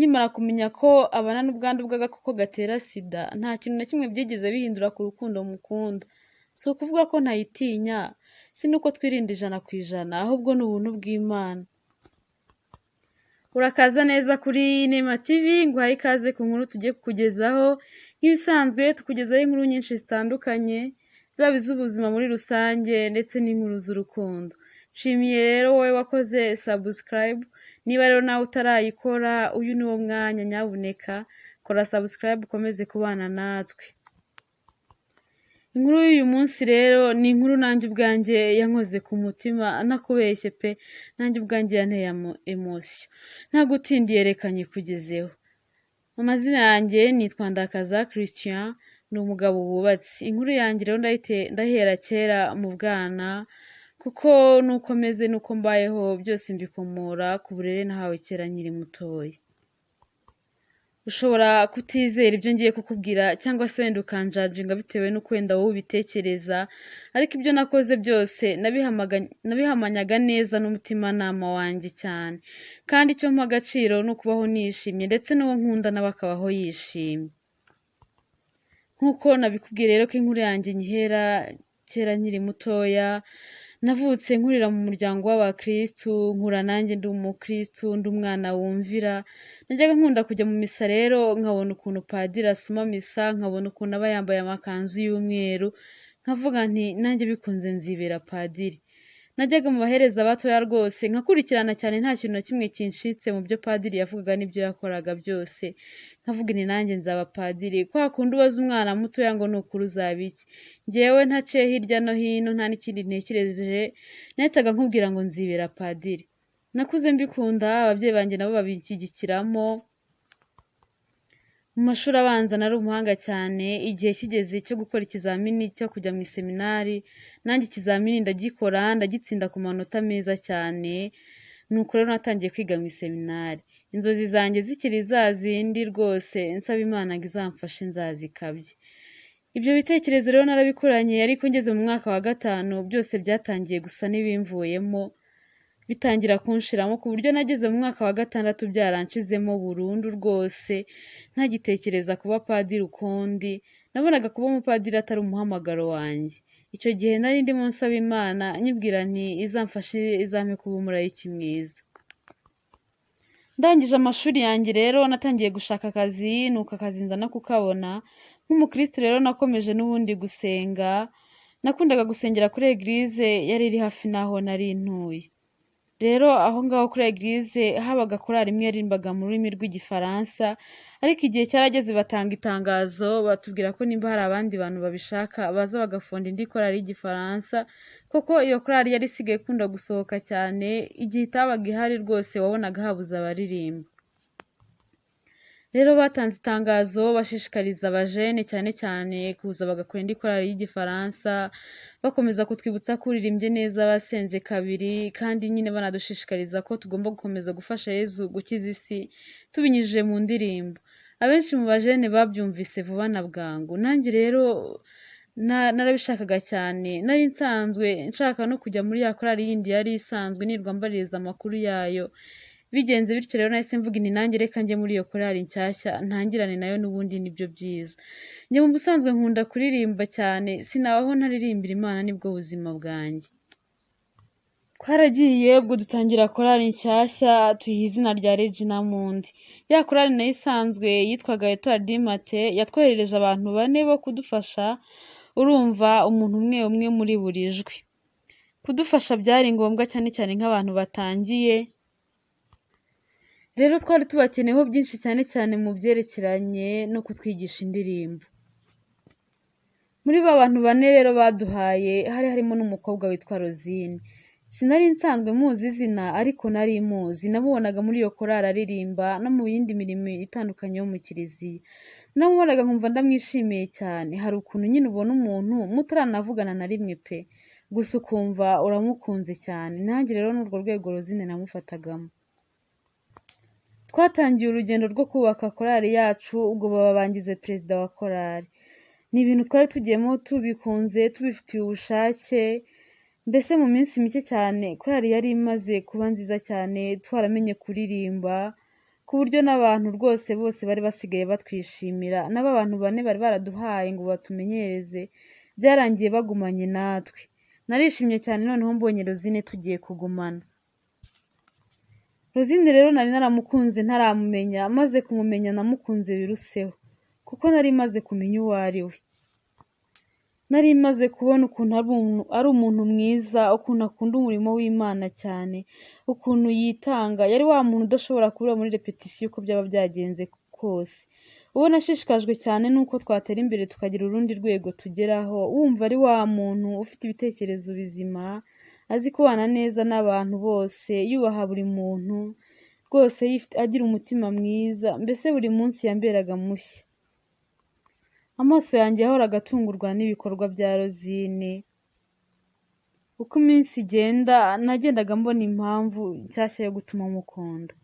nkimara kumenya ko abana n'ubwandu bw'agakoko gatera sida nta kintu na kimwe byigeze bihindura ku rukundo mukunda. Si ukuvuga ko ntayitinya, si nuko twirinda 100%, ahubwo ni ubuntu bw'Imana. Urakaza neza kuri Nema TV, nguhaye ikaze ku nkuru tugiye kukugezaho. Nk'ibisanzwe tukugezaho inkuru nyinshi zitandukanye, zaba iz'ubuzima muri rusange ndetse n'inkuru z'urukundo. Nshimiye rero wowe wakoze subscribe, niba rero nawe utarayikora uyu ni wo mwanya, nyabuneka kora subscribe ukomeze kubana natwe. Inkuru y'uyu munsi rero ni inkuru nanjye ubwanjye yankoze ku mutima, ntakubeshye pe, nanjye ubwanjye yanteye emotion. Nta gutindiye reka nyikugezeho. Amazina yanjye nitwa Ndakaza Christian, ni umugabo wubatse. Inkuru yanjye rero ndahera kera mu bwana, kuko nuko meze nuko mbayeho byose mbikomora ku burere nahawe kera nkiri mutoya. Ushobora kutizera ibyo ngiye kukubwira cyangwa se wenda ukanjajinga bitewe n'uko wenda wowe ubitekereza, ariko ibyo nakoze byose nabihamanyaga neza n'umutimanama wanjye cyane, kandi icyo mpa agaciro ni ukubaho nishimye ndetse n'uwo nkunda nawe akabaho yishimye. Nk'uko nabikubwiye rero ko inkuru yanjye nyihera kera nkiri mutoya, navutse nkurira mu muryango w'abakristu, nkura nanjye ndi umukristu, ndi umwana wumvira. Najyaga nkunda kujya mu misa rero, nkabona ukuntu padiri asoma misa, nkabona ukuntu aba yambaye amakanzu y'umweru, nkavuga nti nanjye bikunze nzibera padiri. Najyaga mu bahereza batoya rwose, nkakurikirana cyane nta kintu na kimwe kinshitse mu byo padiri yavugaga n'ibyo yakoraga byose. Nkavuga nti nanjye nzaba padiri, kwa kundi ubaza umwana mutoya ngo nukuri uzaba iki. Njyewe ntaciye hirya no hino, nta n'ikindi ntekereje, nahitaga nkubwira ngo nzibera padiri. Nakuze mbikunda, ababyeyi banjye nabo babishyigikiramo. Mu mashuri abanza nari umuhanga cyane, igihe kigeze cyo gukora ikizamini cyo kujya mu iseminari, nanjye ikizamini ndagikora, ndagitsinda ku manota meza cyane. Nuko rero natangiye kwiga mu iseminari. Inzozi zanjye zikiri za zindi rwose, nsaba Imana ngo izamfashe nzazikabye. Ibyo bitekerezo rero narabikuranye, ariko ngeze mu mwaka wa 5 byose byatangiye gusa n'ibimvuyemo, bitangira kunshiramo ku buryo nageze mu mwaka wa 6 byaranshizemo burundu rwose, ntagitekereza kuba padiri ukundi. Nabonaga kuba umupadiri atari umuhamagaro wanjye. Icyo gihe nari ndimo nsaba Imana nyibwira nti izamfashe, izampe kuba umurayiki mwiza. Ndangije amashuri yanjye rero natangiye gushaka akazi, nuko akazi nza no kukabona. Nk'umukristo rero nakomeje n'ubundi gusenga. Nakundaga gusengera kuri eglise yari iri hafi naho nari ntuye. Rero aho ngaho kuri eglise habaga korali imwe yarimbaga mu rurimi rw'igifaransa, ariko igihe cyarageze batanga itangazo batubwira ko nimba hari abandi bantu babishaka baza bagafunda indi korali y'igifaransa, koko iyo korali yari isigaye ikunda gusohoka cyane. Igihe itabaga ihari rwose wabonaga habuze abaririmba. Rero batanze itangazo bashishikariza abajene cyane cyane kuza bagakora indi korali y'igifaransa, bakomeza kutwibutsa ko uririmbye neza basenze kabiri, kandi nyine banadushishikariza ko tugomba gukomeza gufasha Yezu gukiza isi tubinyujije mu ndirimbo. Abenshi mu bajene babyumvise vuba na bwangu. Nanjye rero narabishakaga cyane, nari nsanzwe nshaka no kujya muri ya korali yindi yari isanzwe nirwa mbaririza amakuru yayo. Bigenze bityo rero nahise mvuga nti nanjye reka njye muri iyo korali nshyashya ntangirane nayo, n'ubundi nibyo byiza. Njye mu busanzwe nkunda kuririmba cyane, sinabaho ntaririmbira Imana, nibwo buzima bwanjye. Twaragiye ubwo dutangira korali nshyashya, tuyiha izina rya Regina Mundi. Ya korali nayo isanzwe yitwaga Etoile du Matin, yatwoherereje abantu 4 bo kudufasha. Urumva umuntu umwe muri buri jwi. Kudufasha byari ngombwa cyane cyane nk'abantu batangiye. Rero twari tubakeneyeho byinshi cyane cyane mu byerekeranye no kutwigisha indirimbo. Muri ba bantu 4 rero baduhaye hari harimo n'umukobwa witwa Rosine. Sinari nsanzwe muzi izina, ariko nari muzi, namubonaga muri iyo korali aririmba no mu yindi mirimo itandukanye yo mu kiliziya. Namubonaga nkumva ndamwishimiye cyane. Hari ukuntu nyine ubona umuntu mutaranavugana na rimwe pe, gusa ukumva uramukunze cyane. Nanjye rero n'urwo rwego Rosine namufatagamo. Twatangiye urugendo rwo kubaka korali yacu, ubwo baba bangize perezida wa korali. Ni ibintu twari tugiyemo tubikunze, tubifitiye ubushake. Mbese mu minsi mike cyane korali yari imaze kuba nziza cyane, twaramenye kuririmba ku ku buryo n'abantu rwose bose bari basigaye batwishimira, n'aba bantu bane bari baraduhaye ngo batumenyereze byarangiye bagumanye natwe. Narishimye cyane noneho mbonye Rosine tugiye kugumana. Rosine rero nari naramukunze ntaramumenya, maze kumumenya namukunze biruseho kuko nari maze kumenya uwo ari we. Nari maze kubona ukuntu ari umuntu mwiza, ukuntu akunda umurimo w'Imana cyane, ukuntu yitanga. Yari wa muntu udashobora kubura muri repetition uko byaba byagenze kose. Uwo nashishikajwe cyane nuko twatera imbere tukagira urundi rwego tugeraho, wumva ari wa muntu ufite ibitekerezo bizima, azi kubana neza n'abantu bose, yubaha buri muntu rwose, agira umutima mwiza, mbese buri munsi yamberaga mushya. Amaso yanjye yahoraga atungurwa n'ibikorwa bya Rosine. Uko iminsi igenda nagendaga mbona impamvu nshyashya yo gutuma mukunda.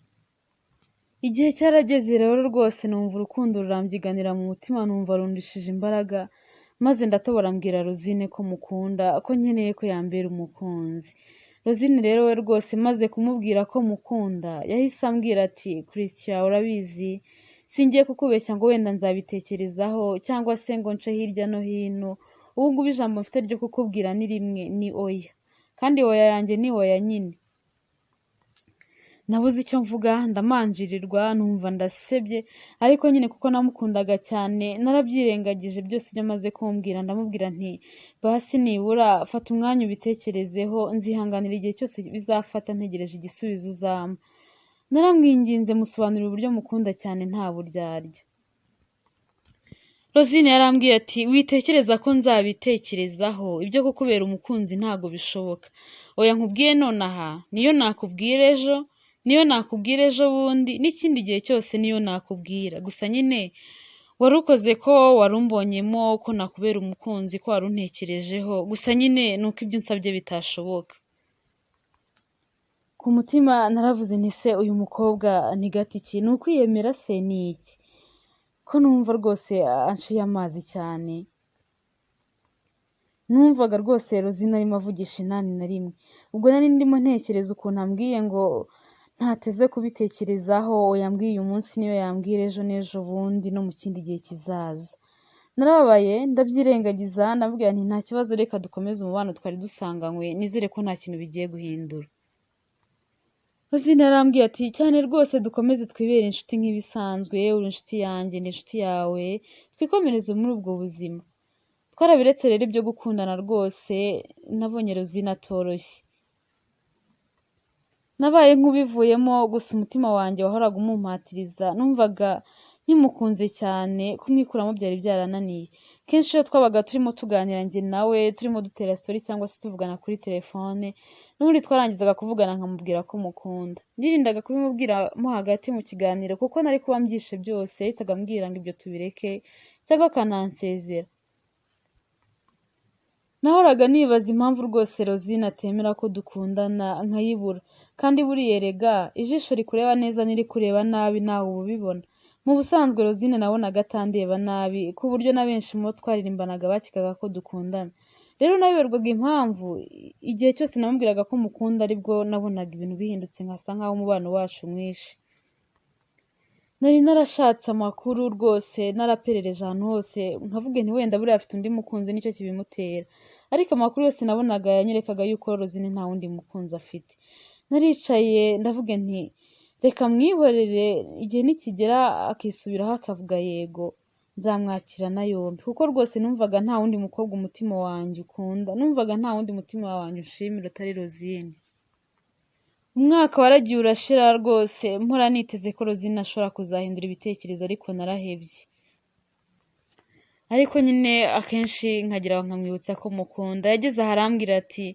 Igihe cyarageze rero rwose numva urukundo rurambyiganira mu mutima, numva rundishije imbaraga, maze ndatobora mbwira Rosine ko mukunda, ko nkeneye ko yambera umukunzi. Rosine rero we rwose maze kumubwira ko mukunda, yahise ambwira ati Christian, urabizi singiye kukubeshya ngo wenda nzabitekerezaho cyangwa se ngo nce hirya no hino. Ubu ngubu ijambo mfite ryo kukubwira ni rimwe, ni oya, kandi oya yanjye ni oya nyine. Nabuze icyo mvuga, ndamanjirirwa, numva ndasebye, ariko nyine kuko namukundaga cyane narabyirengagije byose ibyo amaze kumbwira. Ndamubwira nti basi nibura fata umwanya ubitekerezeho, nzihanganira igihe cyose bizafata ntegereje igisubizo uzampa. Naramwinginze musobanurira uburyo mukunda cyane nta buryarya. Rosine yarambwiye ati witekereza ko nzabitekerezaho, ibyo kukubera umukunzi ntago bishoboka. Oya nkubwiye nonaha, niyo nakubwira ejo, niyo nakubwira ejo bundi, n'ikindi gihe cyose niyo nakubwira. Gusa nyine wari ukoze ko warumbonyemo ko nakubera umukunzi, ko waruntekerejeho. Gusa nyine nuko ibyo nsabye bitashoboka. Ku mutima naravuze nti se uyu mukobwa ni gatiki, ni ukwiyemera se ni iki? Ko numva rwose anciye amazi cyane. Numvaga rwose Rosine arimo avugisha inani na rimwe. Ubwo nari ndimo ntekereza ukuntu ambwiye ngo ntateze kubitekerezaho, yambwiye uyu munsi niyo yambwira ejo n'ejo bundi no mu kindi gihe kizaza. Narababaye ndabyirengagiza, ndabwira nti nta kibazo, reka dukomeze umubano twari dusanganywe, nizere ko nta kintu bigiye guhindura. Rosine yarambwiye ati cyane rwose dukomeze twibere inshuti nk'ibisanzwe, uri inshuti yanjye ndi inshuti yawe, twikomereze muri ubwo buzima. Twarabiretse rero ibyo gukundana rwose, nabonye Rosine atoroshye. Nabaye nk'ubivuyemo, gusa umutima wanjye wahoraga umumpatiriza, numvaga nkimukunze cyane, kumwikuramo byari byarananiye. Kenshi iyo twabaga turimo tuganira njye nawe, turimo dutera story cyangwa se tuvugana kuri telefone, n'ubundi twarangizaga kuvugana nkamubwira ko mukunda. Ndirindaga kubimubwira mo hagati mu kiganiro kuko nari kuba mbyishe byose, yahitaga ambwira ngo ibyo tubireke cyangwa akanansezera. Nahoraga nibaza impamvu rwose Rosine atemera ko dukundana, nkayibura. Kandi buriya erega ijisho rikureba neza n'irikureba nabi nawe uba ubibona. Mu busanzwe Rosine nabonaga atandeba nabi, ku buryo na benshi mu bo twaririmbanaga bakekaga ko dukundana. Rero nabiberwaga impamvu, igihe cyose namubwiraga ko mukunda aribwo nabonaga ibintu bihindutse, nkasa nkaho umubano wacu mwinshi. Nari narashatse amakuru rwose, naraperereje ahantu hose, nkavuga nti wenda buriya afite undi mukunzi nicyo kibimutera. Ariko amakuru yose nabonaga yanyerekaga yuko Rosine nta wundi mukunzi afite. Naricaye ndavuga nti reka mwihorere, igihe nikigera akisubiraho akavuga yego, nzamwakirana yombi. Kuko rwose numvaga nta wundi mukobwa umutima wanjye ukunda, numvaga nta wundi mutima wanjye ushimira utari Rosine. Umwaka waragiye urashira rwose, mpora niteze ko Rosine ashobora kuzahindura ibitekerezo, ariko narahebye. Ariko nyine akenshi nkagira ngo nkamwibutsa ko mukunda. Yageze aha arambwira ati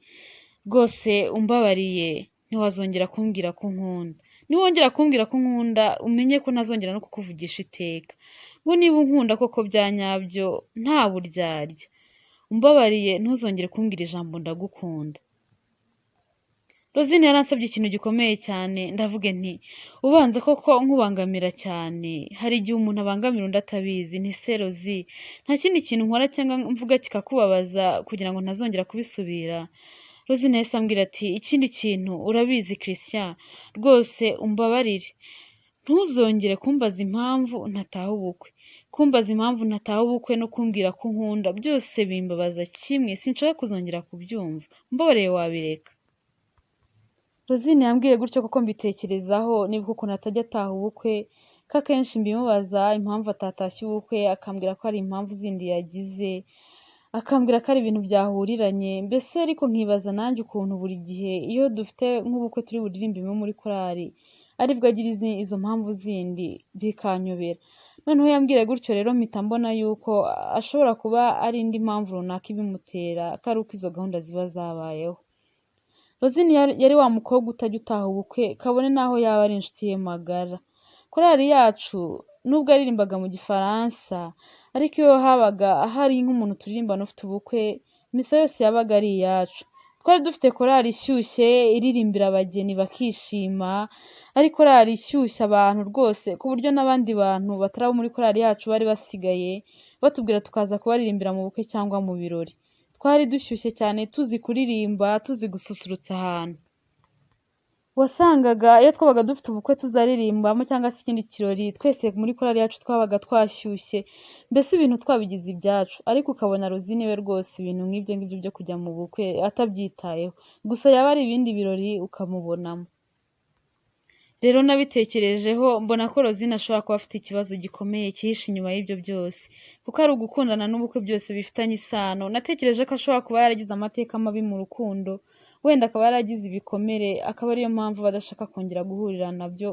rwose umbabariye, ntiwazongera kumbwira ko nkunda. Niwongera kumbwira ko nkunda, umenye ko ntazongera no kukuvugisha iteka. Ngo niba unkunda koko bya nyabyo nta buryarya, umbabariye ntuzongere kumbwira ijambo ndagukunda. Rosine yaransabye ikintu gikomeye cyane, ndavuga nti ubanza koko nkubangamira cyane. Hari igihe umuntu abangamira undi atabizi. Nti se Rosi, nta kindi kintu nkora cyangwa mvuga kikakubabaza kugira ngo ntazongera kubisubira? Rosine yahise ambwira ati ikindi kintu urabizi Christian, rwose umbabarire. ntuzongere kumbaza impamvu ntataha ubukwe. Kumbaza impamvu ntataha ubukwe no kumbwira ko unkunda byose bimbabaza kimwe, sinshaka kuzongera kubyumva, mbabareye wabireka. Rosine yambwiye gutyo kuko mbitekerezaho nibuka ukuntu atajya ataha ubukwe, ko akenshi mbimubaza impamvu atatashye ubukwe, akambwira ko ari impamvu zindi yagize, akambwira ko ari ibintu byahuriranye, mbese ariko nkibaza nanjye ukuntu buri gihe iyo dufite nk'ubukwe turi buririmbemo muri korali aribwo agira izo mpamvu zindi, bikanyobera. Noneho yambwiye gutyo rero mpita mbona yuko ashobora kuba ari indi mpamvu runaka ibimutera, ko ari uko izo gahunda ziba zabayeho. Rosine yari wa mukobwa utajya utaha ubukwe kabone n'aho yaba ari inshuti ye magara. Korali yacu nubwo yaririmbaga mu gifaransa, ariko iyo habaga hari nk'umuntu turirimbana ufite ubukwe, misa yose yabaga ari iyacu. Twari dufite korali ishyushye iririmbira abageni bakishima, ari korali ishyushye abantu rwose, ku buryo n'abandi bantu batari abo muri korali yacu bari basigaye batubwira tukaza kubaririmbira mu bukwe cyangwa mu birori. Twari dushyushye cyane, tuzi kuririmba, tuzi gususurutsa ahantu. Wasangaga iyo twabaga dufite ubukwe tuzaririmbamo cyangwa se ikindi kirori, twese muri korali yacu twabaga twashyushye, mbese ibintu twabigize ibyacu. Ariko ukabona Rosine we rwose ibintu nk'ibyo ngibyo byo kujya mu bukwe atabyitayeho, gusa yaba ari ibindi birori ukamubonamo. Rero nabitekerejeho mbona ko Rosine ashobora kuba afite ikibazo gikomeye cyihishe inyuma y'ibyo byose, kuko ari ugukundana n'ubukwe byose bifitanye isano. Natekereje ko ashobora kuba yaragize amateka mabi mu rukundo, wenda akaba yaragize ibikomere, akaba ariyo mpamvu badashaka kongera guhurira nabyo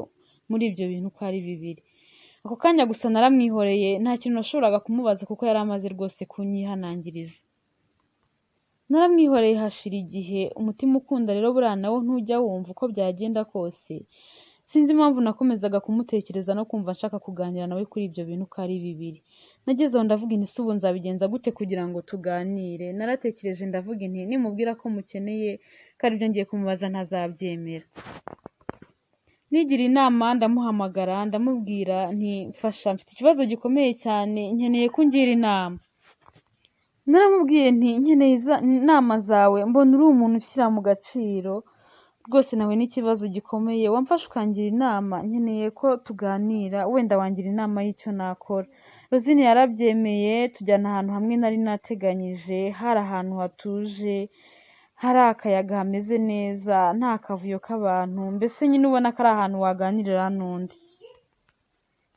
muri ibyo bintu uko ari bibiri. Ako kanya gusa naramwihoreye, nta kintu nashoboraga kumubaza kuko yari amaze rwose kunyihanangiriza. Naramwihoreye hashira igihe, umutima ukunda rero buriya nawo ntujya wumva uko byagenda kose. Sinzi impamvu nakomezaga kumutekereza no kumva nshaka kuganira nawe kuri ibyo bintu uko ari bibiri. Nageze aho ndavuga inti ubu nzabigenza gute kugira ngo tuganire. Naratekereje ndavuga inti nimubwira ko mukeneye ko aribyo ngiye kumubaza ntazabyemera. Nigira inama ndamuhamagara ndamubwira nti mfasha, mfite ikibazo gikomeye cyane, nkeneye ko ungira inama. Naramubwiye nti nkeneye inama zawe, mbona uri umuntu ushyira mu gaciro rwose, nawe n'ikibazo gikomeye, wamfasha ukangira inama, nkeneye ko tuganira, wenda wangira inama y'icyo nakora. Rosine yarabyemeye, tujyana ahantu hamwe nari nateganyije, hari ahantu hatuje, hari akayaga hameze neza, nta kavuyo k'abantu, mbese nyine ubona ko ari ahantu waganirira n'undi.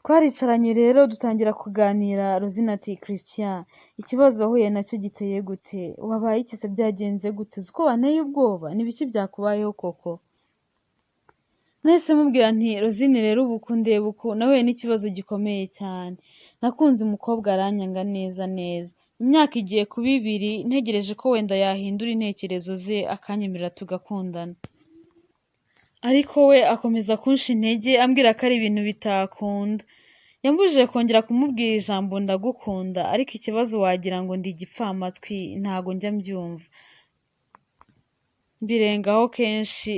Twaricaranye rero dutangira kuganira. Rosine ati Christian, ikibazo wahuye nacyo giteye gute? Wabaye iki se, byagenze gute? Uzi ko wanteye ubwoba, ni biki byakubayeho koko? Nahise mubwira nti Rosine rero ubu kundeba uku nahuye n'ikibazo gikomeye cyane. Nakunze umukobwa aranyanga neza neza, imyaka igiye kuba 2 ntegereje ko wenda yahindura intekerezo ze akanyemerera tugakundana, ariko we akomeza kunsha intege ambwira ko ari ibintu bitakunda. Yambujije kongera kumubwira ijambo ndagukunda, ariko ikibazo wagira ngo ndi igipfamatwi, ntago njya mbyumva. Mbirengaho kenshi,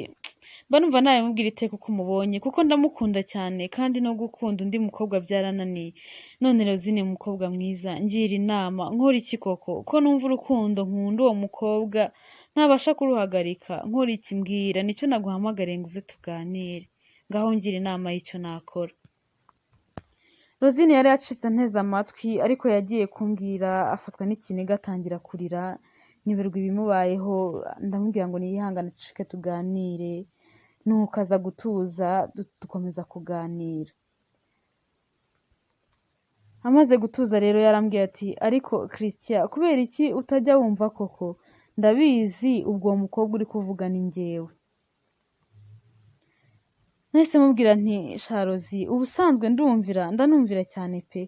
mba numva nabimubwira iteka uko umubonye, kuko ndamukunda cyane kandi no gukunda undi mukobwa byarananiye. None Rosine mukobwa mwiza, ngira inama, nkora iki koko? Ko numva urukundo nkunda uwo mukobwa ntabasha kuruhagarika, nkora iki? Mbwira, nicyo naguhamagariye ngo uze tuganire, ngaho ngira inama y'icyo nakora. Rosine yari yacitse anteze amatwi, ariko yagiye kumbwira afatwa n'ikiniga atangira kurira, niberwa ibimubayeho. Ndamubwira ngo niyihangane ducike tuganire, nuko aza gutuza dukomeza kuganira. Amaze gutuza rero yarambwiye ati ariko Christian, kubera iki utajya wumva koko? Ndabizi ubwo uwo mukobwa uri kuvuga ni njyewe. Nahise mubwira nti Sharozi, ubusanzwe ndanumvira cyane pe,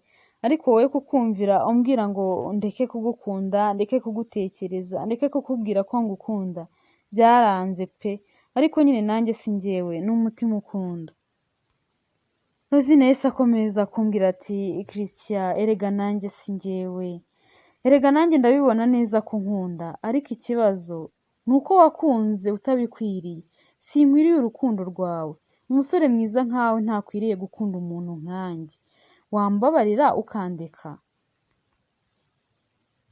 ariko wowe kukumvira umbwira ngo ndeke kugukunda, ndeke kugutekereza, ndeke kukubwira ko ngukunda, byaranze pe, ariko nyine nanjye si njyewe, ni umutima ukunda. Rosine yahise akomeza kumbwira ati Christian, erega nanjye si njyewe, erega nanjye ndabibona neza ko nkunda, ariko ikibazo ni uko wakunze utabikwiriye. Sinkwiriye urukundo rwawe, umusore mwiza nkawe ntakwiriye gukunda umuntu nkanjye, wambabarira ukandeka.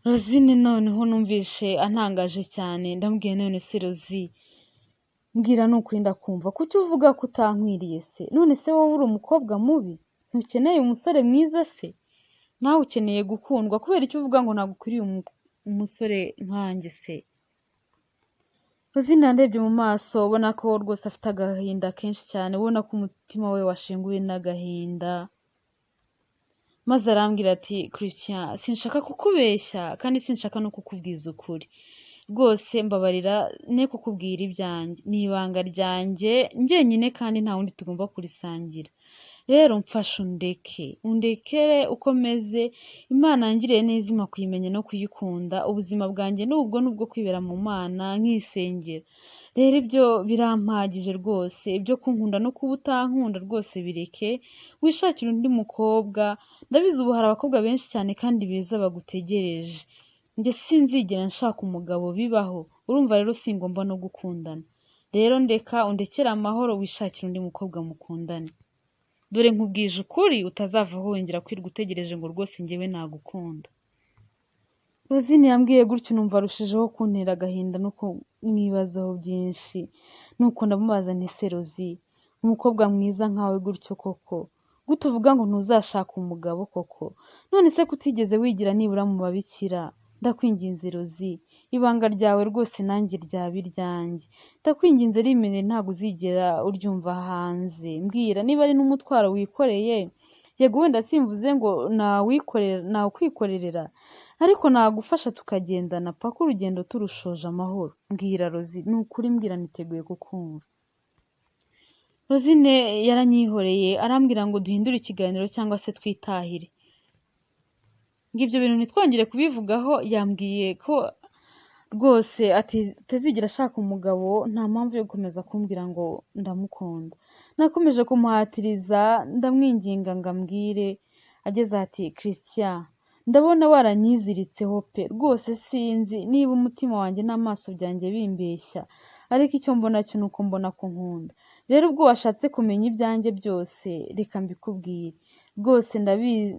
Rosine noneho numvishe antangaje cyane, ndamubwiye none se Rosi, mbwira nukuri ndakumva, kuki uvuga ko utankwiriye se? None se wowe uri umukobwa mubi? Ntukeneye umusore mwiza se? Nawe ukeneye gukundwa, kubera icyo uvuga ngo ntabwo ukwiriye umusore nkanjye se? Rosine yandebye mu maso, ubona ko rwose afite agahinda kenshi cyane, ubona ko umutima we washenguwe n'agahinda, maze arambwira ati Christian, sinshaka kukubeshya kandi sinshaka no kukubwiza ukuri, rwose mbabarira ne kukubwira ibyanjye, ni ibanga ryanjye njyenyine kandi nta wundi tugomba kurisangira. Rero mfasha undekere uko meze, Imana yangiriye neza impa kuyimenya no kuyikunda, ubuzima bwanjye nubwo kwibera mu Mana nkisengera. Rero ibyo birampagije rwose, ibyo kunkunda no kuba utankunda rwose bireke, wishakira undi mukobwa, ndabizi ubu hari abakobwa benshi cyane kandi beza bagutegereje, njye sinzigera nshaka umugabo bibaho, urumva rero singomba no gukundana. Rero ndeka undekere amahoro, wishakira undi mukobwa mukundane. Dore nkubwije ukuri utazava wongera kwirirwa utegereje ngo rwose njyewe nagukunda. Rosine yambwiye gutyo numva arushijeho kuntera agahinda no kumwibazaho byinshi, nuko ndamubaza nti se Rosi, umukobwa mwiza nkawe gutyo koko gute uvuga ngo ntuzashaka umugabo koko? None se kutigeze wigira nibura mu babikira? Ndakwinginze Rosi, ibanga ryawe rwose nanjye ryaba iryanjye, ndakwinginze rimene ntabwo uzigera uryumva hanze. Mbwira niba ari n'umutwaro wikoreye, yego wenda simvuze ngo nawukwikorerera, ariko nagufasha tukagendana paka urugendo turushoje amahoro. Mbwira Rosi, ni ukuri mbwira, niteguye kukumva. Rosine yaranyihoreye arambwira ngo duhindure ikiganiro cyangwa se twitahire, ngo ibyo bintu ntitwongere kubivugaho. Yambwiye ko rwose atazigera ashaka umugabo, nta mpamvu yo gukomeza kumbwira ngo ndamukunda. Nakomeje kumuhatiriza ndamwinginga ngo ambwire, ageze ati Christian, ndabona waranyiziritseho pe, rwose sinzi niba umutima wanjye n'amaso byanjye bimbeshya, ariko icyo mbona cyo nuko mbona ko nkunda. Rero ubwo washatse kumenya ibyanjye byose, reka mbikubwire, rwose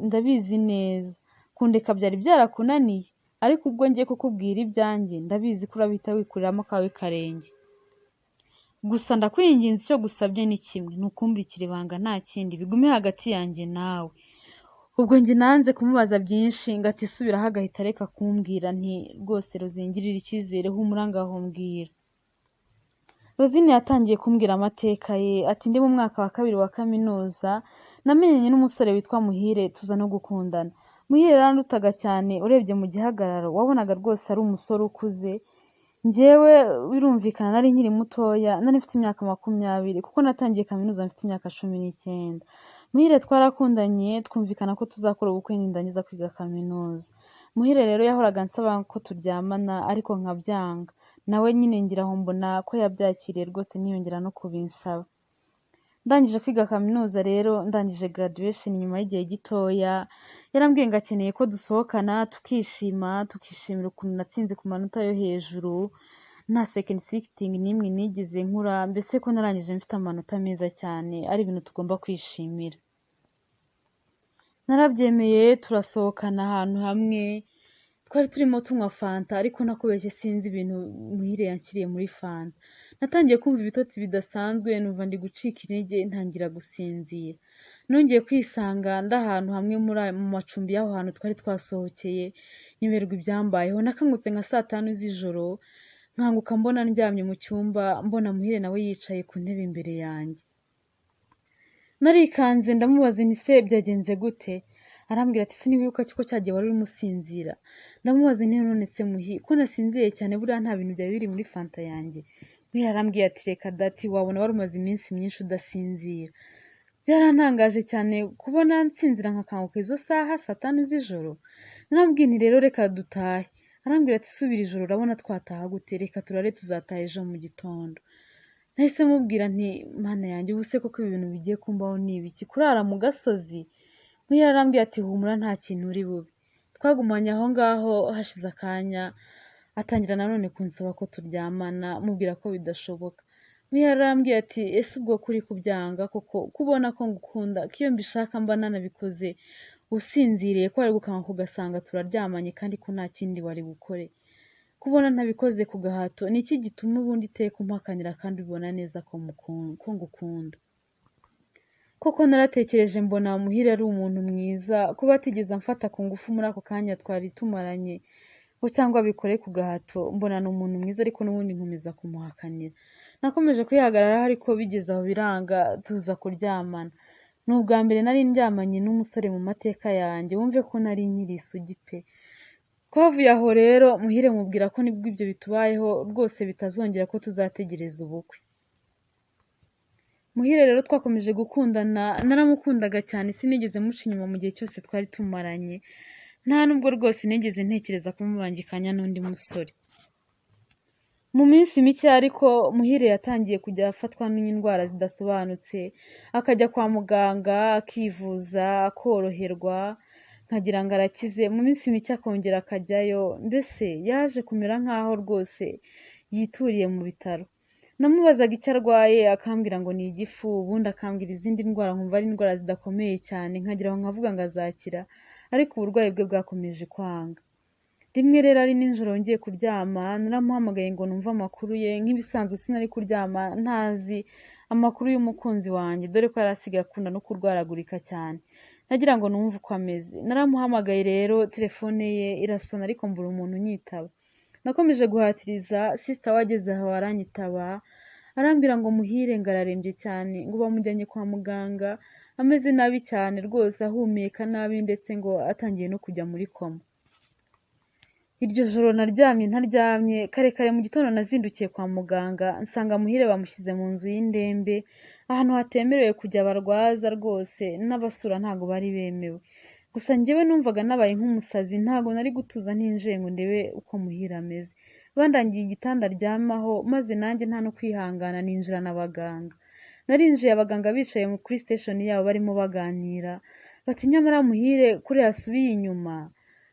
ndabizi neza, kundeka byari byarakunaniye, ariko ubwo ngiye kukubwira ibyanjye ndabizi ko urabita wikuriramo akawe karenge. Gusa ndakwinginze, icyo gusabye ni kimwe, ni ukumbikira ibanga, nta kindi, bigume hagati yanjye nawe. Ubwo njye nanze kumubaza byinshi, ngo ati subiraho, agahita areka kumbwira. Nti rwose Rosine icyizere, humura ngaho mbwira. Rosine yatangiye kumbwira amateka ye, ati ndi mu mwaka wa 2 wa kaminuza, namenyanye n'umusore witwa Muhire, tuza no gukundana. Muhire yarandutaga cyane, urebye mu gihagararo wabonaga rwose ari umusore ukuze. Njyewe birumvikana nari nkiri mutoya, nari mfite imyaka 20 kuko natangiye kaminuza mfite imyaka 19. Muhire twarakundanye, twumvikana ko tuzakora ubukwe nindangiza kwiga kaminuza. Muhire rero yahoraga ansaba ko turyamana, ariko nkabyanga. Nawe nyine ngira aho mbona ko yabyakiriye rwose, niyongera no kubinsaba. Ndangije kwiga kaminuza rero, ndangije graduation nyuma y'igihe gitoya, yarambwiye ngo akeneye ko dusohokana tukishimira ukuntu natsinze ku manota yo hejuru, nta second sitting n'imwe nigeze nkura, mbese ko narangije mfite amanota meza cyane, ari ibintu tugomba kwishimira. Narabyemeye, turasohokana ahantu hamwe, twari turimo tunywa fanta, ariko nakubeshye sinzi ibintu Muhire yanshyiriye muri fanta. Natangiye kumva ibitotsi bidasanzwe, numva ndi gucika intege, ntangira gusinzira. Nongeye kwisanga ndahantu hamwe mu macumbi y'aho hantu twari twasohokeye, nyoberwa ibyambayeho. Nakangutse nka 5 z'ijoro, nkanguka mbona ndyamye mu cyumba, mbona Muhire nawe yicaye ku ntebe imbere yanjye. Narikanze ndamubaza nti se byagenze gute? Arambwira ati sinibuka ko cyagiye wari umusinzira. Ndamubaza nti none se Muhi, ko nasinziye cyane, buriya nta bintu byari biri muri fanta yanjye? Muhi arambwira ati reka dati, wabona wari umaze iminsi myinshi udasinzira. Byarantangaje cyane kubona nsinzira nkakanguka izo saha 5 z'ijoro. Narambwiye nti rero reka dutahe. Arambwira ati subira ijoro, urabona twataha gute? Reka turare, tuzataha ejo mu gitondo. Nahise mubwira nti mana yanjye, ubuse koko ibintu bigiye kumbaho ni ibiki, kurara mu gasozi? Muhire arambwira ati humura, nta kintu uri bube. Twagumanye aho ngaho, hashize akanya atangira nanone kunsaba ko turyamana, mubwira ko bidashoboka. Muhire arambwira ati ese ubwo kuri kubyanga koko, kubona ko ngukunda, ko iyo mbishaka mba nanabikoze usinziriye, ko wari gukanguka ugasanga turaryamanye kandi ko nta kindi wari bukore. kubona ntabikoze ku gahato ni iki gituma ubundi iteka umpakanira kandi ubona neza ko ngukunda. Koko naratekereje mbona Muhire ari umuntu mwiza kuba atigeze amfata ku ngufu muri ako kanya twari tumaranye ngo cyangwa abikore ku gahato, mbona ni umuntu mwiza ariko n'ubundi nkomeza kumuhakanira. Nakomeje kwihagararaho ariko bigeze aho biranga tuza kuryamana. Ni ubwa mbere nari ndyamanye n'umusore mu mateka yanjye, wumve ko nari nkiri isugi pe. Twavuye aho rero Muhire mubwira ko nibwo ibyo bitubayeho rwose bitazongera ko tuzategereza ubukwe. Muhire rero twakomeje gukundana, naramukundaga cyane sinigeze muca inyuma mu gihe cyose twari tumaranye, nta nubwo rwose nigeze ntekereza kumubangikanya n'undi musore. Mu minsi mike ariko Muhire yatangiye kujya afatwa n'indwara zidasobanutse, akajya kwa muganga akivuza akoroherwa nkagira ngo arakize, mu minsi mike akongera akajyayo, mbese yaje kumera nk'aho rwose yituriye mu bitaro. Namubazaga icyo arwaye akambwira ngo ni igifu, ubundi akambwira izindi ndwara nkumva ari indwara zidakomeye cyane nkagira ngo nkavuga ngo azakira, ariko uburwayi bwe bwakomeje kwanga. Rimwe rero ari nijoro ngiye kuryama naramuhamagaye ngo numve amakuru ye, nk'ibisanzwe sinari kuryama ntazi amakuru y'umukunzi wanjye, dore ko yari asigaye akunda no kurwaragurika cyane. Nagira ngo numve uko ameze, naramuhamagaye rero telefone ye irasona ariko mbura umuntu unyitaba. Nakomeje guhatiriza, sister wageze aho aranyitaba arambwira ngo Muhire ngo ararembye cyane, ngo bamujyanye kwa muganga ameze nabi cyane rwose, ahumeka nabi ndetse ngo atangiye no kujya muri koma. Iryo joro naryamye ntaryamye, kare kare mu gitondo nazindukiye kwa muganga nsanga Muhire bamushyize mu nzu y'indembe, ahantu hatemerewe kujya abarwaza rwose, n'abasura ntago bari bemewe. Gusa njyewe numvaga nabaye nk'umusazi, ntago nari gutuza ntinjiye ngo ndebe uko Muhire ameze. Bandangiye igitanda aryamaho maze nanjye nta no kwihangana ninjirana abaganga. Narinjiye abaganga bicaye kuri station yabo barimo baganira, bati nyamara Muhire kuri yasubiye inyuma.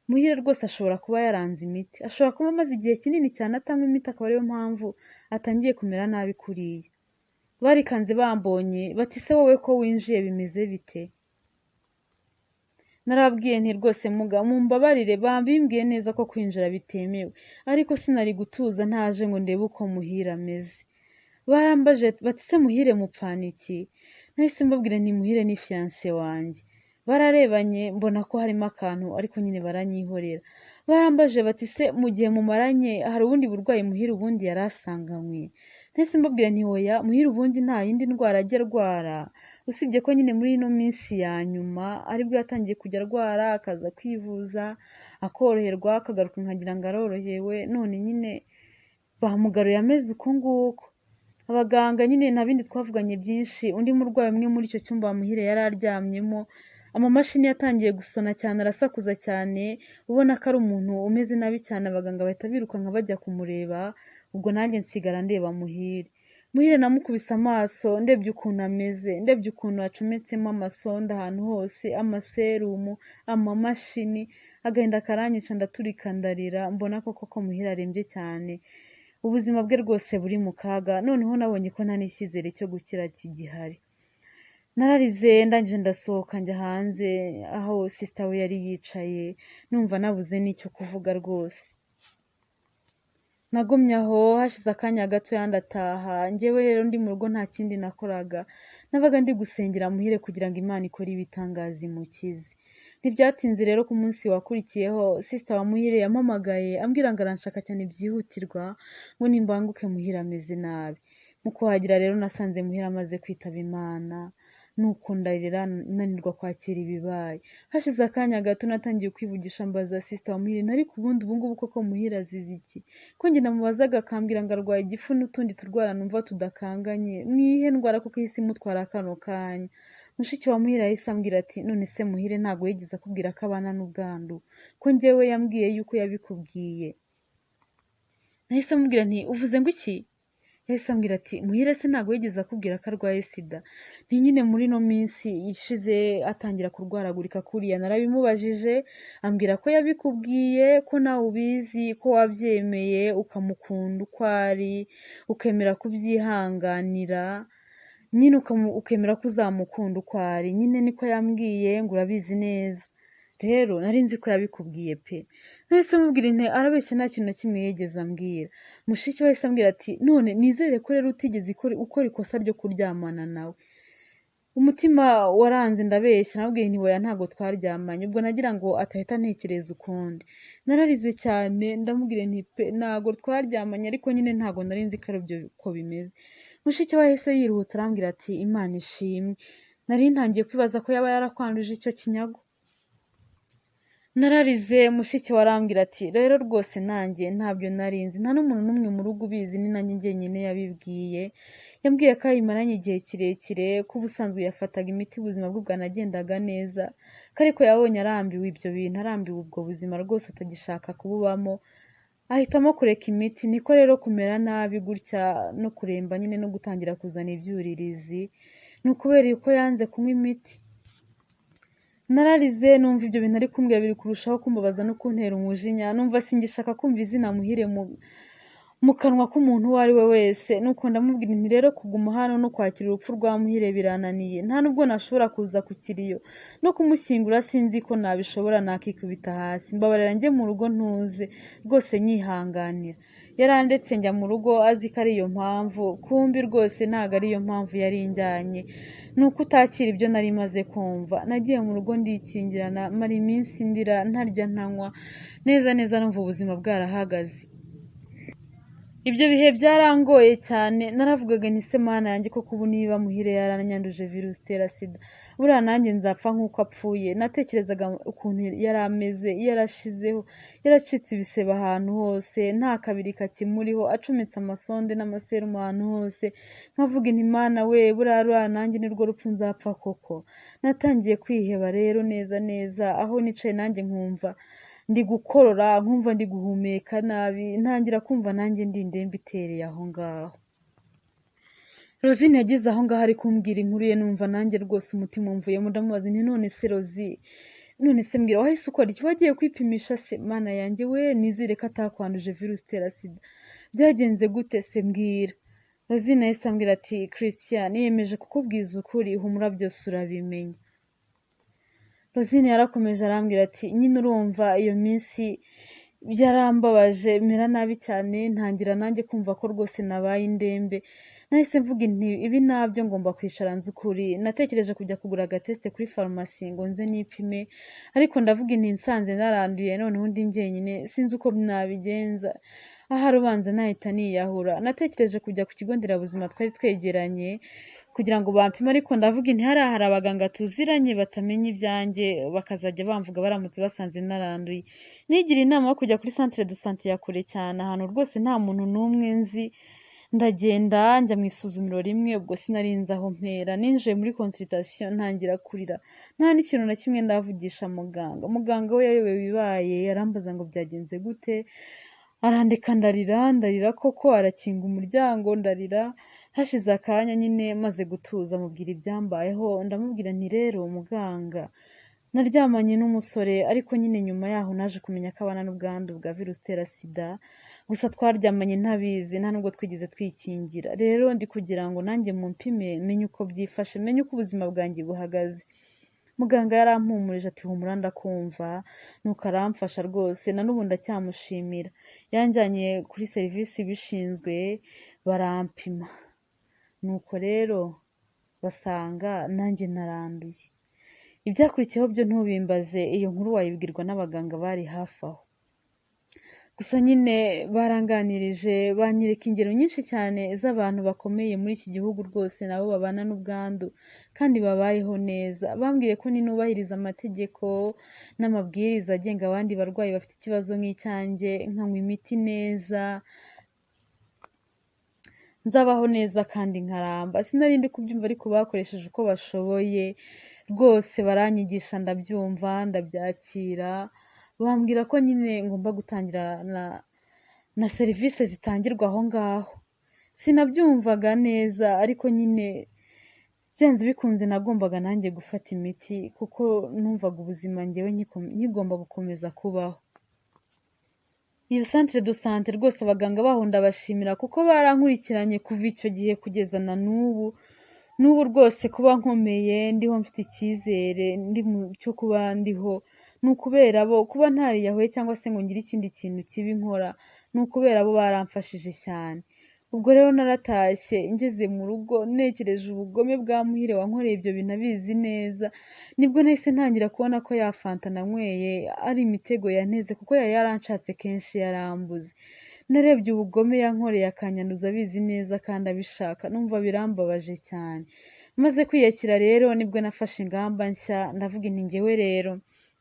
Muhire rwose ashobora kuba yaranze imiti, ashobora kuba amaze igihe kinini cyane atanywa imiti, akaba ariyo mpamvu atangiye kumera nabi kuriya. Barikanze bambonye bati se wowe ko winjiye bimeze bite? Narabwiye nti rwose mumbabarire, bimbwiye neza ko kwinjira bitemewe, ariko sinari gutuza ntaje ngo ndebe uko Muhire ameze. Barambaje bati se Muhire mupfana iki? Nahise mbabwira nti Muhire ni fiancé wanjye. Bararebanye mbona ko harimo akantu ariko nyine baranyihorera. Barambaje bati se mu gihe mumaranye hari ubundi burwayi Muhire ubundi yari asanganywe? Nahise mbabwira nti oya, Muhire ubundi nta yindi ndwara ajya arwara, usibye ko nyine muri ino minsi ya nyuma aribwo yatangiye kujya arwara akaza kwivuza akoroherwa akagaruka nkagira ngo arorohewe, none nyine bamugaruye ameze uko nguko. Abaganga nyine nta bindi twavuganye byinshi, undi murwayi umwe muri icyo cyumba Muhire yari aryamyemo, amamashini yatangiye gusona cyane arasakuza cyane, ubona ko ari umuntu umeze nabi cyane. Abaganga bahita birukanka bajya kumureba, ubwo nanjye nsigara ndeba Muhire. Muhire namukubise amaso ndebye ukuntu ameze, ndebye ukuntu acometsemo amasonda ahantu hose, amaserumu, amamashini, agahinda karanyica ndaturika ndarira, mbona koko Muhire arembye cyane, ubuzima bwe rwose buri mu kaga. Noneho nabonye ko nta n'icyizere cyo gukira kigihari. Nararize ndangije ndasohoka njya hanze aho sister we yari yicaye, numva nabuze n'icyo kuvuga rwose. Nagumye aho hashize akanya gato ndataha. Njyewe rero ndi mu rugo nta kindi nakoraga, nabaga ndi gusengera Muhire kugira ngo Imana ikore ibitangaza imukize. Ntibyatinze rero ku munsi wakurikiyeho sister wa Muhire yampamagaye ambwira ngo aranshaka cyane byihutirwa ngo nimbanguke Muhire ameze nabi. Mu kuhagera rero nasanze Muhire amaze kwitaba Imana, nuko ndarira nanirwa kwakira ibibaye. Hashize akanya gato natangiye kwivugisha mbaza sister wa Muhire ariko ubundi ubungubu koko Muhire azize iki? Ko njye namubazaga akambwira ngo arwaye igifu n'utundi turwara numva tudakanganye, nihe ndwara kuko ihise imutwara kano kanya. Mushiki wa Muhire yahise ambwira ati none se Muhire ntago yigeze akubwira ko abana n'ubwandu? Ko njyewe yambwiye yuko yabikubwiye. Nahise amubwira nti uvuze ngo iki? Yahise ambwira ati Muhire se ntago yigeze akubwira ko arwaye sida? Ni nyine muri no minsi ishize atangira kurwaragurika kuriya narabimubajije, ambwira ko yabikubwiye, ko nawe ubizi, ko wabyemeye ukamukunda uko ari, ukemera kubyihanganira, nyine ukemera ko uzamukunda uko ari, nyine niko yambwiye ngo urabizi neza. rero nari nzi ko yabikubwiye pe. Nahise mubwira nti arabeshya nta kintu na kimwe yigeze ambwira. Mushiki we yahise ambwira ati none nizere ko rero utigeze ukora ikosa ryo kuryamana nawe. Umutima waranze ndabeshya nabwiye nti oya ntago twaryamanye, ubwo nagira ngo atahita ntekereza ukundi. Nararize cyane ndamubwira nti pe ntago twaryamanye, ariko nyine ntago nari nzi ko aribyo ko bimeze. Mushiki we yahise yiruhutsa arambwira ati Imana ishimwe. Nari ntangiye kwibaza ko yaba yarakwanduje icyo kinyago. Nararize mushiki we arambwira ati rero rwose nanjye ntabyo narinzi, nta n'umuntu n'umwe mu rugo ubizi, ni nanjye njyenyine yabibwiye. Yambwiye ko ayimaranye igihe kirekire, ko ubusanzwe yafataga imiti ubuzima bwe bwanagendaga neza, ko ariko yabonye arambiwe ibyo bintu, arambiwe ubwo buzima rwose atagishaka kububamo, ahitamo kureka imiti. Niko rero kumera nabi gutya no kuremba nyine no gutangira kuzana ibyuririzi, ni ukubera yuko yanze kunywa imiti. Nararize numva ibyo bintu ari kumbwira biri kurushaho kumbabaza no kuntera umujinya, numva singishaka kumva izina Muhire mu kanwa k'umuntu uwo ari we wese. Nuko ndamubwira nti rero kuguma hano no kwakira urupfu rwa Muhire birananiye, nta nubwo nashobora kuza ku kiriyo no kumushyingura, sinzi ko nabishobora, nakikubita hasi. Mbabarira njye mu rugo ntuze rwose nyihanganira. Yarandetse njya mu rugo azi ko ari iyo mpamvu, kumbi rwose ntago ari yo mpamvu yari injyanye, ni uko utakira ibyo nari maze kumva. Nagiye mu rugo ndikingirana, mara iminsi ndira ntarya ntanywa, neza neza numva ubuzima bwarahagaze. Ibyo bihe byarangoye cyane, naravugaga nti se Mana yanjye koko ubu niba Muhire yaranyanduje virusi itera sida, buriya nanjye nzapfa nk'uko apfuye. Natekerezaga ukuntu yari ameze, yarashizeho, yaracitse ibisebe ahantu hose, nta kabiri kakimuriho, acometse amasonde n'amaserumu ahantu hose. Nkavuga nti Mana we, buriya nanjye nirwo rupfu nzapfa koko. Natangiye kwiheba rero neza neza, aho nicaye nanjye nkumva ndi gukorora, nkumva ndi guhumeka nabi, ntangira kumva nanjye ndi indembe itereye aho ngaho. Rosine yageze aho ngaho ari kumbwira inkuru ye, numva nanjye rwose umutima umvuyemo. Ndamubaza nti none se Rosi, none se mbwira wahise ukora iki, wagiye kwipimisha se? Mana yanjye we, nizere ko atakwanduje virusi itera sida, byagenze gute se mbwira. Rosine yahise ambwira ati Christian niyemeje kukubwiza ukuri, humura byose urabimenya. Rosine yarakomeje arambwira ati nyine urumva iyo minsi byarambabaje, mera nabi cyane, ntangira nanjye kumva ko rwose nabaye indembe. Nahise mvuga nti ibi nabyo ngomba kwicara nzi ukuri. Natekereje kujya kugura agateste kuri farumasi ngo nze nipime, ariko ndavuga nti nsanze naranduye noneho ndi njyenyine sinzi uko nabigenza, ahari ubanza nahita niyahura. Natekereje kujya ku kigo nderabuzima twari twegeranye kugira ngo bampime, ariko ndavuga nti hari abaganga tuziranye batamenya ibyanjye, bakazajya bamvuga baramutse basanze naranduye. Nigira inama yo kujya kuri centre de santé ya kure cyane, ahantu rwose nta muntu n'umwe nzi. Ndagenda njya mu isuzumiro rimwe, ubwo sinarinze aho mpera. Ninjiye muri consultation ntangira kurira, nta n'ikintu na kimwe ndavugisha muganga. Muganga we yayobewe ibibaye, yarambaza ngo byagenze gute, arandeka ndarira koko, arakinga umuryango ndarira. Hashize akanya nyine maze gutuza mubwira ibyambayeho, ndamubwira nti rero muganga, naryamanye n'umusore, ariko nyine nyuma yaho naje kumenya ko abana n'ubwandu bwa virusi itera sida, gusa twaryamanye ntabizi, nta nubwo twigeze twikingira. Rero ndi kugira ngo nanjye mumpime menye uko byifashe, menye uko ubuzima bwanjye buhagaze. Muganga yarampumurije ati humura ndakumva, nuko aramfasha rwose, na n'ubu ndacyamushimira. Yanjyanye kuri serivisi bishinzwe barampima, nuko rero basanga nanjye naranduye. Ibyakurikiyeho byo ntubimbaze, iyo nkuru wayibwirwa n'abaganga bari hafi aho. Gusa nyine baranganirije, banyereka ingero nyinshi cyane z'abantu bakomeye muri iki gihugu rwose nabo babana n'ubwandu kandi babayeho neza. Bambwiye ko ninubahiriza amategeko n'amabwiriza agenga abandi barwayi bafite ikibazo nk'icyanjye, nkanywa imiti neza, nzabaho neza kandi nkaramba. Sinari ndi kubyumva, ariko bakoresheje uko bashoboye rwose, baranyigisha ndabyumva ndabyakira. Bambwira ko nyine ngomba gutangira na serivisi zitangirwa aho ngaho. Sinabyumvaga neza, ariko nyine byanze bikunze nagombaga nanjye gufata imiti, kuko numvaga ubuzima njyewe nkigomba gukomeza kubaho. Iyo centre de santé rwose abaganga baho ndabashimira, kuko barankurikiranye kuva icyo gihe kugeza na n'ubu rwose kuba nkomeye ndiho, mfite icyizere cyo kuba ndiho, ni ukubera bo kuba ntariyahuye cyangwa se ngo ngire ikindi kintu kibi nkora, ni ukubera bo baramfashije cyane. Ubwo rero naratashye ngeze mu rugo ntekereje ubugome bwa Muhire wankoreye ibyo bintu abizi neza, nibwo nahise ntangira kubona ko ya fanta nanyweye ari imitego yanteze kuko yari yaranshatse kenshi yarambuze. Narebye ubugome yankoreye akanyanduza abizi neza kandi abishaka, numva birambabaje cyane. Maze kwiyakira rero nibwo nafashe ingamba nshya, ndavuga nti njyewe rero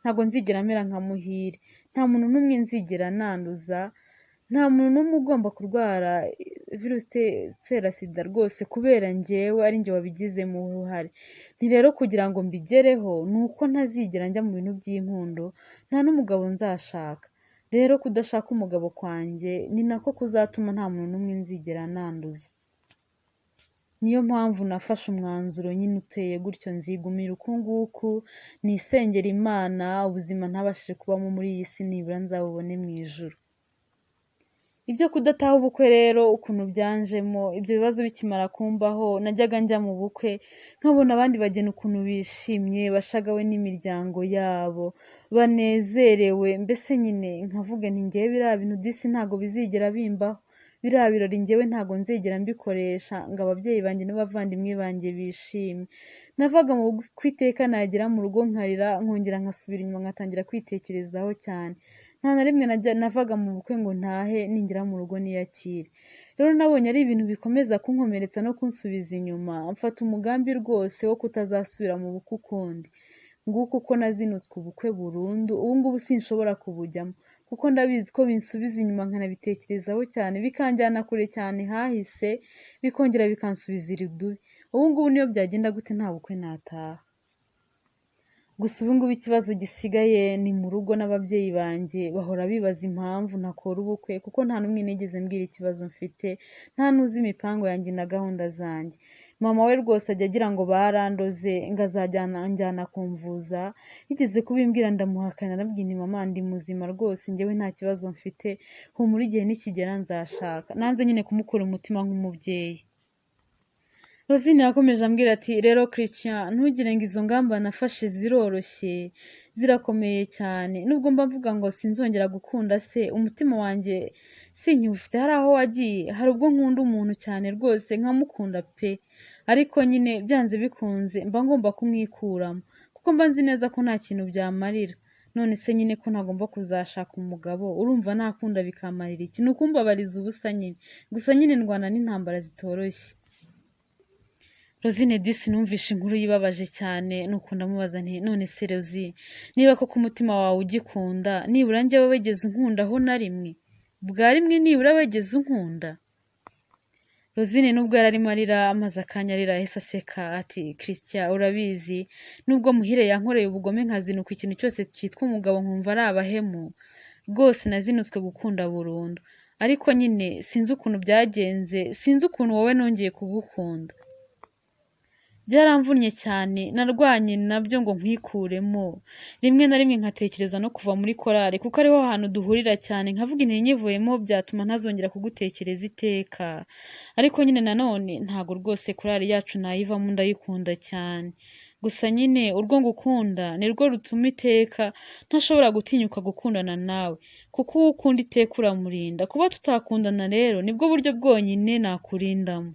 ntabwo nzigera mera nka Muhire, nta muntu n'umwe nzigera nanduza, nta muntu n'umwe ugomba kurwara virusi itera sida rwose kubera njyewe ari njye wabigizemo uruhare. Ni rero kugira ngo mbigereho ni uko ntazigera njya mu bintu by'inkundo, nta n'umugabo nzashaka. Rero kudashaka umugabo kwanjye ni nako kuzatuma nta muntu n'umwe nzigera nanduza. Niyo mpamvu nafashe umwanzuro nyine uteye gutyo, nzigumira uku nguku, nisengera Imana ubuzima ntabashije kubamo muri iyi si nibura nzabubone mu ijuru. Ibyo kudataha ubukwe rero ukuntu byanjemo, ibyo bibazo bikimara kumbaho, najyaga njya mu bukwe nkabona abandi bageni ukuntu bishimye, bashagawe n'imiryango yabo, banezerewe, mbese nyine nkavuga nti njyewe biriya bintu disi ntabwo bizigera bimbaho, biriya birori njyewe ntabwo nzigera mbikoresha ngo ababyeyi banjye n'abavandimwe banjye bishime. Navaga mu bukwe iteka nagera mu rugo nkarira, nkongera nkasubira inyuma ngatangira kwitekerezaho cyane. Nta na rimwe navaga mu bukwe ngo ntahe ningera mu rugo niyakire. Rero nabonye ari ibintu bikomeza kunkomeretsa no kunsubiza inyuma, mfata umugambi rwose wo kutazasubira mu bukwe ukundi. Nguko uko nazinutswe ubukwe burundu, ubu ngubu sinshobora kubujyamo kuko ndabizi ko binsubiza inyuma nkanabitekerezaho cyane, bikanjyana kure cyane hahise, bikongera bikansubiza irudubi. Ubu ngubu niyo byagenda gute nta bukwe nataha. Gusa ubu ngubu ikibazo gisigaye ni mu rugo n'ababyeyi banjye bahora bibaza impamvu ntakora ubukwe kuko nta n'umwe nigeze mbwira ikibazo mfite, nta n'uzi imipango yanjye na gahunda zanjye. Mama we rwose ajya agira ngo barandoze ngo azajyana kumvuza, yigeze kubimbwira ndamuhakana, nabwiye nti mama ndi muzima rwose njyewe nta kibazo mfite, humura igihe nikigera nzashaka. Nanze nyine kumukura umutima nk'umubyeyi. Rosine yakomeje ambwira ati rero Christian ntugire ngo izo ngamba nafashe ziroroshye, zirakomeye cyane, nubwo mba mvuga ngo sinzongera gukunda se, umutima wanjye sinkiwufite, hari aho wagiye, hari ubwo nkunda umuntu cyane rwose nkamukunda pe, ariko nyine byanze bikunze mba ngomba kumwikuramo kuko mba nzi neza ko nta kintu byamarira. None se nyine ko ntagomba kuzashaka umugabo, urumva nakunda bikamarira iki? Ni ukumbabariza ubusa nyine, gusa nyine ndwana n'intambara zitoroshye. Rosine disi numvishe inkuru yibabaje cyane, nuko ndamubaza nti none se Rosi, niba koko umutima wawe ugikunda, nibura njyewe wegeze unkundaho na rimwe, bwa rimwe nibura wegeze unkunda? Rosine nubwo yararimo arira, amaze akanya arira ahise aseka ati Christian urabizi, nubwo Muhire yankoreye ubugome nkazinuka ikintu cyose cyitwa umugabo nkumva ari abahemu, rwose nazinutswe gukunda burundu, ariko nyine sinzi ukuntu byagenze, sinzi ukuntu wowe nongeye kugukunda. Byaramvunnye cyane, narwanye nabyo ngo nkwikuremo, rimwe na rimwe nkatekereza no kuva muri korari kuko ariho hantu duhurira cyane, nkavuga inti nyivuyemo byatuma ntazongera kugutekereza iteka, ariko nyine nanone ntago rwose korari yacu nayivamo, ndayikunda cyane. Gusa nyine urwo ngukunda nirwo rutuma iteka ntashobora gutinyuka gukundana nawe, kuko uwo ukunda iteka uramurinda. Kuba tutakundana rero nibwo buryo bwonyine nakurindamo.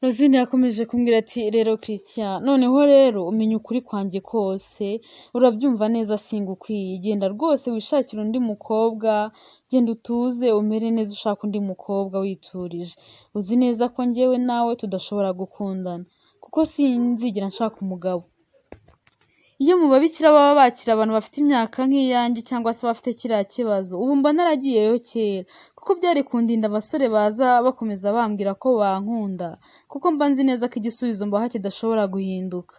Rosine yakomeje kumbwira ati rero Christian noneho rero umenya ukuri kwanjye kose, urabyumva neza singukwiye, genda rwose wishakira undi mukobwa, genda utuze umere neza ushaka undi mukobwa witurije, uzi neza ko njyewe nawe tudashobora gukundana kuko sinzigera nshaka umugabo. Iyo mu babikira baba bakira abantu bafite imyaka nk'iyanjye cyangwa se bafite kiriya kibazo, ubu mba naragiyeyo kera kuko byari kundinda abasore baza bakomeza bambwira ko bankunda, kuko mba nzi neza ko igisubizo mbaha kidashobora guhinduka.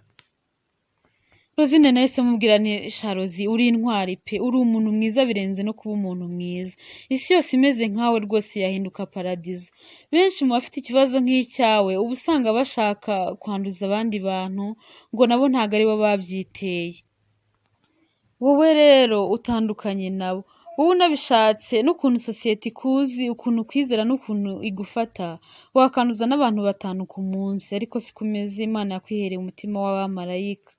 Rosine nahise mubwira nti Sharozi uri intwari pe, uri umuntu mwiza birenze no kuba umuntu mwiza, isi yose imeze nkawe rwose yahinduka paradizo. Benshi mu bafite ikibazo nk'icyawe uba usanga bashaka kwanduza abandi bantu ngo nabo ntago ari bo babyiteye. Wowe rero utandukanye nabo, wowe unabishatse n'ukuntu sosiyete ikuzi, ukuntu kwizera n'ukuntu igufata, wakanduza n'abantu 5 ku munsi, ariko si kumeze. Imana yakwihereye umutima w'abamarayika.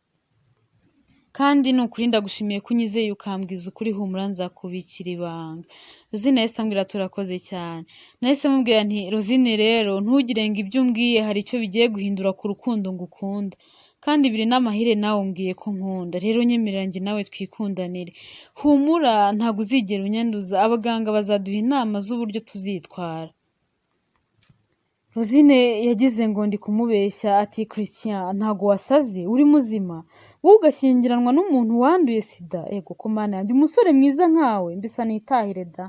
kandi nukuri ndagushimiye ko unyizeye ukambwiza ukuri, humura nzakubikira ibanga. Rosine yahise ambwira turakoze cyane. Nahise mubwira nti Rosine rero ntugire ngo ibyo umbwiye hari icyo bigiye guhindura ku rukundo ngukunda, kandi biri n'amahire nawe umbwiye ko nkunda, rero nyemerera njye nawe twikundanire. Humura ntabwo uzigera unyanduza, abaganga bazaduha inama z'uburyo tuzitwara. Rosine yagize ngo ndi kumubeshya, ati Christian ntago wasaze, uri muzima wowe ugashyingiranwa n'umuntu wanduye sida? Ego ko mana yanjye, umusore mwiza nkawe mbisa nitahire da.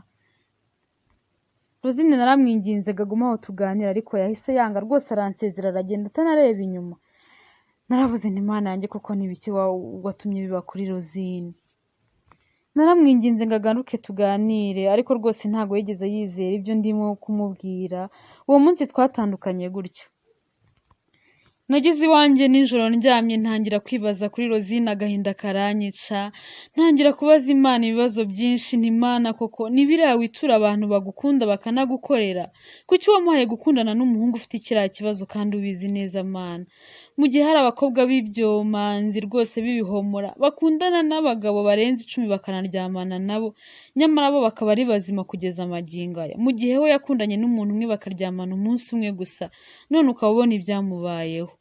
Rosine naramwinginze gaguma aho tuganira, ariko yahise yanga rwose, aransezera aragenda atanareba inyuma. Naravuze nti mana yanjye koko nibiki watumye biba kuri Rosine. Naramwinginze ngo agaruke tuganire, ariko rwose ntago yigeze yizera ibyo ndimo kumubwira. Uwo munsi twatandukanye gutyo. Nageze iwanjye nijoro ndyamye ntangira kwibaza kuri Rosine, agahinda karanyica, ntangira kubaza Imana ibibazo byinshi. Nti Mana koko nibiriya witura abantu bagukunda bakanagukorera, kuki wamuhaye gukundana n'umuhungu ufite kiriya kibazo kandi ubizi neza Mana? Mu gihe hari abakobwa b'ibyomanzi rwose b'ibihomora bakundana n'abagabo barenze 10 bakanaryamana nabo, nyamara bo bakaba ari bazima kugeza amagingo aya, mu gihe we yakundanye n'umuntu umwe bakaryamana umunsi umwe gusa, none ukaba ubona ibyamubayeho.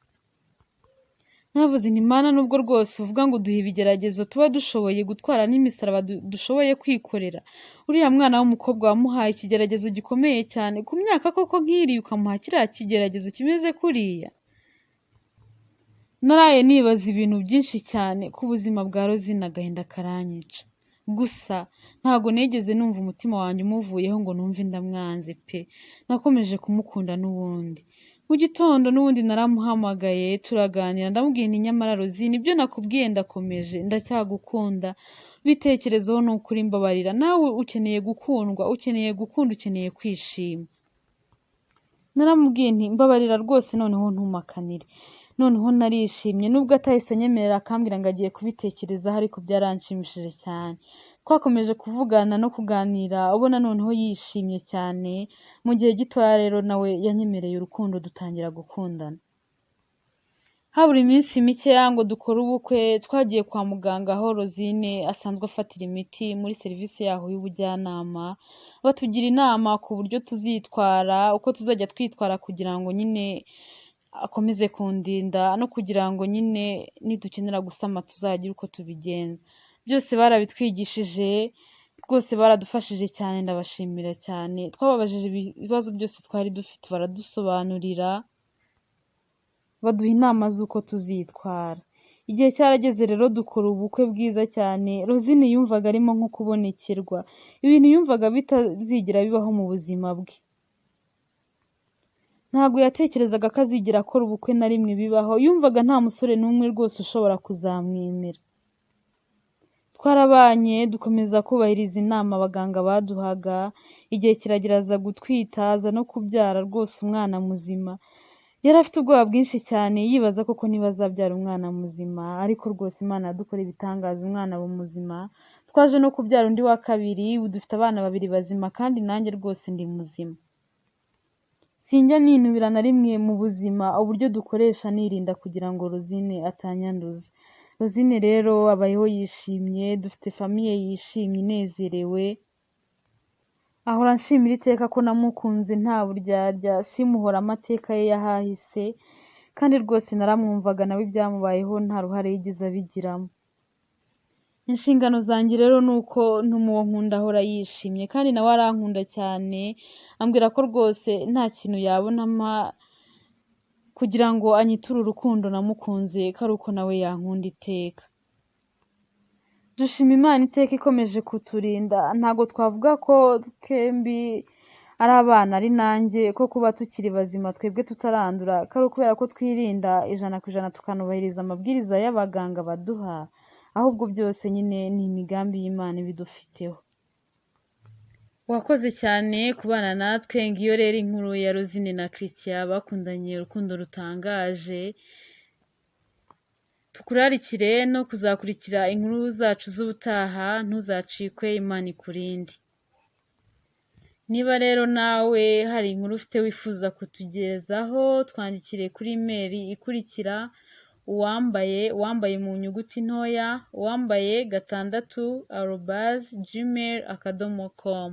Navuze nti Mana nubwo rwose uvuga ngo duhe ibigeragezo tuba dushoboye gutwara n'imisaraba dushoboye kwikorera, uriya mwana w'umukobwa wamuhaye ikigeragezo gikomeye cyane ku myaka koko nk'iri, ukamuha kiriya kigeragezo kimeze kuriya. Naraye nibaza ibintu byinshi cyane ku buzima bwa Rosine, agahinda karanyica. Gusa ntago negeze numva umutima wanjye umuvuyeho ngo numve ndamwanze pe, nakomeje kumukunda n'ubundi. Mu gitondo n'ubundi naramuhamagaye turaganira, ndamubwira nti nyamara Rosine ibyo nakubwiye ndakomeje, ndacyagukunda, bitekerezeho n'ukuri mbabarira, nawe ukeneye gukundwa, ukeneye gukunda, ukeneye kwishima. Naramubwiye nti mbabarira rwose, noneho ntumakanire. Noneho narishimye, nubwo atahise anyemerera akambwira ngo agiye kubitekerezaho, ariko byaranshimishije cyane. Twakomeje kuvugana no kuganira, ubona noneho yishimye cyane. Mu gihe gitoya rero nawe yanyemereye urukundo, dutangira gukundana. Habura iminsi mikeya ngo dukore ubukwe, twagiye kwa muganga aho Rosine asanzwe afatira imiti muri serivisi yaho y'ubujyanama. Batugira inama ku buryo tuzitwara, uko tuzajya twitwara kugira ngo nyine akomeze kundinda, no kugira ngo nyine nidukenera gusama tuzagira uko tubigenza. Byose barabitwigishije rwose, baradufashije cyane, ndabashimira cyane. Twababajije ibibazo byose twari dufite baradusobanurira, baduha inama z'uko tuzitwara. Igihe cyarageze rero dukora ubukwe bwiza cyane. Rosine yumvaga arimo nko kubonekerwa, ibintu yumvaga bitazigera bibaho mu buzima bwe. Ntabwo yatekerezaga ko azigera akora ubukwe na rimwe bibaho, yumvaga nta musore n'umwe rwose ushobora kuzamwemera. Twarabanye dukomeza kubahiriza inama abaganga baduhaga, igihe kiragera aza gutwita, aza no kubyara rwose umwana muzima. Yari afite ubwoba bwinshi cyane, yibaza koko niba azabyara umwana muzima, ariko rwose Imana yadukora ibitangaza, umwana aba muzima. Twaje no kubyara undi wa kabiri, ubu dufite abana 2 bazima, kandi nanjye rwose ndi muzima. Sinjya ninubira na rimwe mu buzima uburyo dukoresha nirinda kugira ngo Rosine atanyanduza. Rosine rero abayeho yishimye, dufite famiye yishimye inezerewe. Ahora nshimira iteka ko namukunze nta buryarya, simuhora amateka ye yahahise, kandi rwose naramwumvaga nawe ibyamubayeho nta ruhare yigeze abigiramo. Inshingano zanjye rero nuko ntumuwo nkunda ahora yishimye, kandi nawe arankunda cyane, ambwira ko rwose nta kintu yabona mpa kugira ngo anyiture urukundo namukunze, ko ari uko nawe yankunda iteka. Dushima Imana iteka ikomeje kuturinda. Ntago twavuga ko twembi ari abana ari nanjye, ko kuba tukiri bazima twebwe tutarandura, ko ari ukubera ko twirinda 100% tukanubahiriza amabwiriza y'abaganga baduha, ahubwo byose nyine ni imigambi y'Imana ibidufiteho. Wakoze cyane kubana natwe. Ngiyo rero inkuru ya Rosine na Christian bakundanye urukundo rutangaje. Tukurarikire no kuzakurikira inkuru zacu z'ubutaha, ntuzacikwe. Imana ikurinde. Niba rero nawe hari inkuru ufite wifuza kutugezaho, twandikire kuri email ikurikira uwambaye mu nyuguti ntoya, uwambaye6@gmail.com.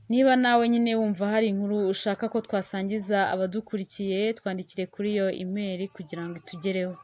Niba nawe nyine wumva hari inkuru ushaka ko twasangiza abadukurikiye, twandikire kuri iyo email kugira ngo itugereho.